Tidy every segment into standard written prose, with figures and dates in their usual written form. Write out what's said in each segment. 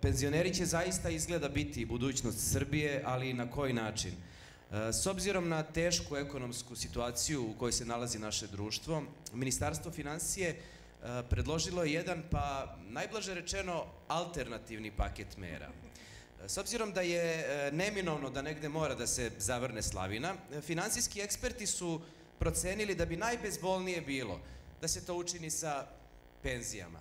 Penzioneri će zaista izgleda biti budućnost Srbije, ali na koji način? S obzirom na tešku ekonomsku situaciju u kojoj se nalazi naše društvo, Ministarstvo finansije predložilo je jedan, pa najblaže rečeno, alternativni paket mera. S obzirom da je neminovno da negde mora da se zavrne slavina, finansijski eksperti su procenili da bi najbezbolnije bilo da se to učini sa penzijama.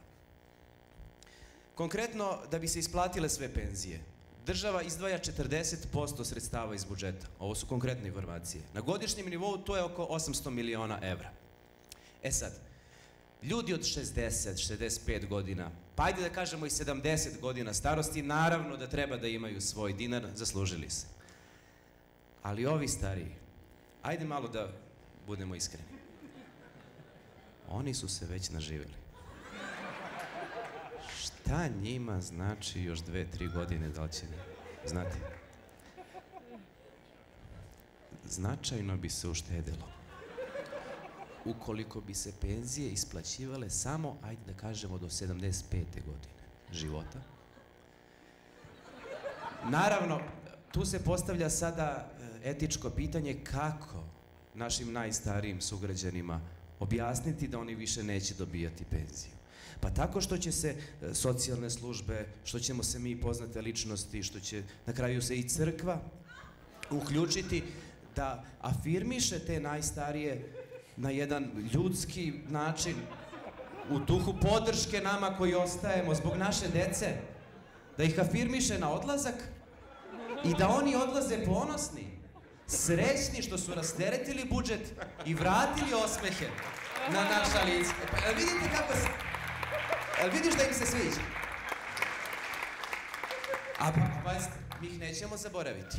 Konkretno, da bi se isplatile sve penzije, država izdvaja 40% sredstava iz budžeta. Ovo su konkretne informacije. Na godišnjem nivou to je oko 800 miliona evra. E sad, ljudi od 60, 65 godina, pa ajde da kažemo i 70 godina starosti, naravno da treba da imaju svoj dinar, zaslužili se. Ali ovi stariji, ajde malo da budemo iskreni. Oni su se već naživjeli. Šta njima znači još 2-3 godine, da li će znati? Značajno bi se uštedilo. Ukoliko bi se penzije isplaćivale samo, ajde da kažemo, do 75. godine života. Naravno, tu se postavlja sada etičko pitanje kako našim najstarijim sugrađanima objasniti da oni više neće dobijati penziju. Pa tako što će se socijalne službe, što ćemo se mi poznate ličnosti, što će na kraju se i crkva uključiti da afirmiše te najstarije na jedan ljudski način, u duhu podrške nama koji ostajemo zbog naše dece, da ih afirmiše na odlazak i da oni odlaze ponosni, srećni što su rasteretili budžet i vratili osmehe na naša lica. Pa, vidite kako se... Vidiš da im se sviđa? A pazite, mi ih nećemo zaboraviti.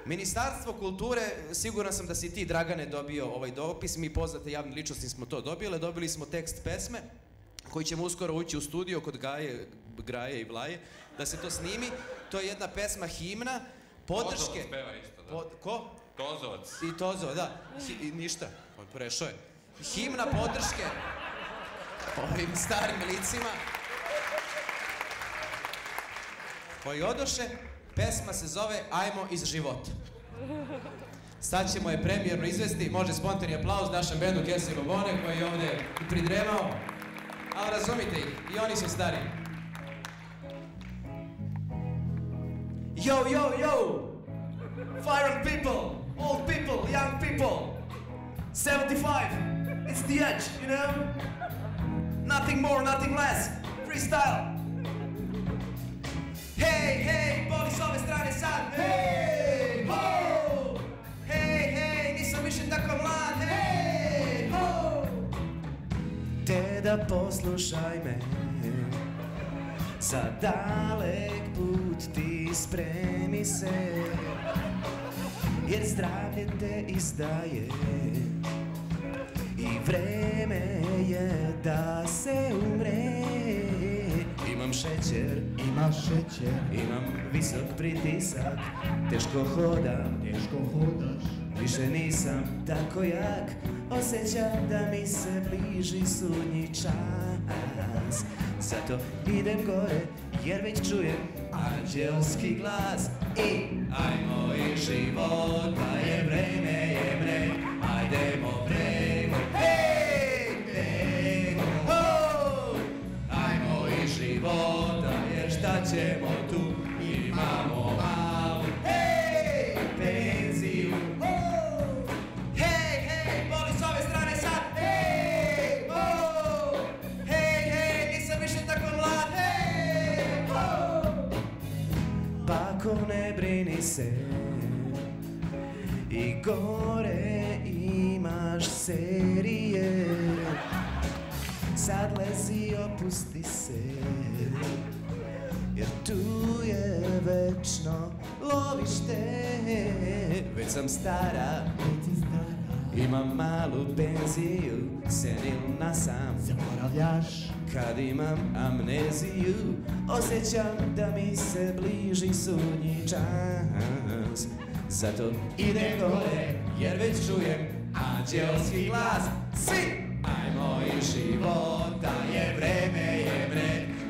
Ministarstvo kulture, siguran sam da si ti, Dragane, dobio ovaj dopis, mi poznate javne ličnosti smo to dobili smo tekst pesme, koji ćemo uskoro ući u studio kod Graje i Vlaje, da se to snimi. To je jedna pesma, himna, podrške... Tozovac peva isto, da. Ko? Tozovac. I Tozovac, da. Ništa, on prešao je. Himna podrške ovim starim licima koji odoše. Pesma se zove Ajmo iz života. Sad ćemo je premijerno izvesti, može spontani aplauz našem bendu Kese i Bobone koji je ovde pridremao, ali razumite ih, i oni su stari. Yo, yo, yo! Fire on people, old people, young people. 75, it's the edge, you know? Nothing more, nothing less, freestyle. Hej, hej, boli s ove strane sad, hej, ho! Hej, hej, nisam više tako mlad, hej, ho! Te da poslušaj me, za dalek put ti spremi se, jer zdravlje te izdaje i vreme je da se umre. Imam šećer, imam visok pritisak, teško hodam, više nisam tako jak, osjećam da mi se bliži sudnji čas. Zato idem gore, jer već čujem anđelski glas i ajmo iz života, je vreme, ajdemo vreme, hej, ho! Ajmo iz života, jer šta ćemo tu, imamo malu, hej, penziju, ho! Hej, hej, boli s ove strane sad, hej, ho! Hej, hej, nisam više tako mlad, hej, ho! Bako, ne brini se, i gore imaš serije, sad lezi, opusti se, jer tu je večno lovište. Već sam stara, imam malu penziju, senilna sam, zaboravljaš kad imam amneziju, osjećam da mi se bliži sudnji čas. Zato idem gore, jer već čujem anđelski glas. Svi! Ajmo iz života, je vreme,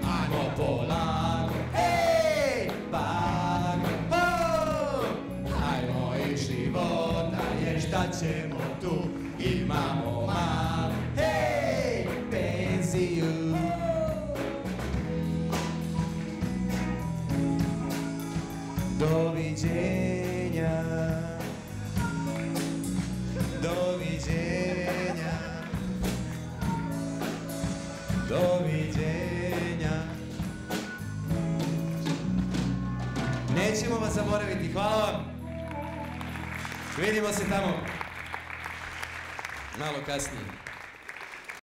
ajmo po imamo malu, hej, penziju. Doviđenja, doviđenja, doviđenja. Nećemo vas zaboraviti, hvala vam. Vidimo se tamo malo kasnije.